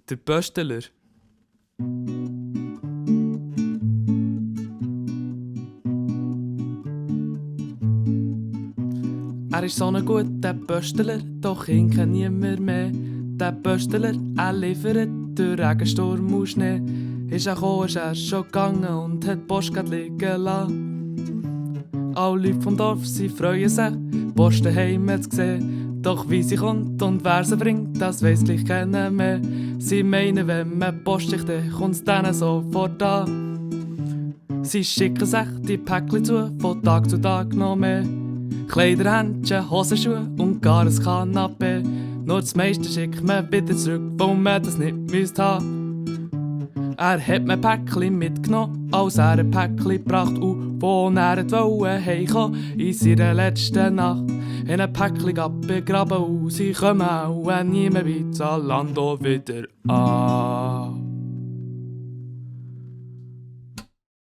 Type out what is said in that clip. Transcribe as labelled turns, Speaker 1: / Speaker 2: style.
Speaker 1: Der Pösteler. Er ist so ein guter Pösteler, doch ihn kennt niemand mehr. Der Pösteler, er liefert durch Regensturm und Schnee. Ist er gekommen, ist er schon gegangen und hat die Post grad liegen lassen. Alle Leute vom Dorf, sie freuen sich, die Post daheim zu sehen. Doch wie sie kommt und wer sie bringt, das weiss gleich keiner mehr. Sie meinen, wenn man Post schickt, dann kommt's denen sofort an. Sie schicken sich die Päckchen zu, von Tag zu Tag noch mehr. Kleider, Händchen, Hosenschuhe und gar ein Kanapee. Nur das meiste schickt man wieder zurück, wo man das nicht müsste haben. Er hat mir Päckchen mitgenommen, als er ein Päckchen gebracht und wo er wollte heimkommen in seiner letzten Nacht. In ein Päckchen begraben und sie kommen auch nie mehr bei Zalando wieder an.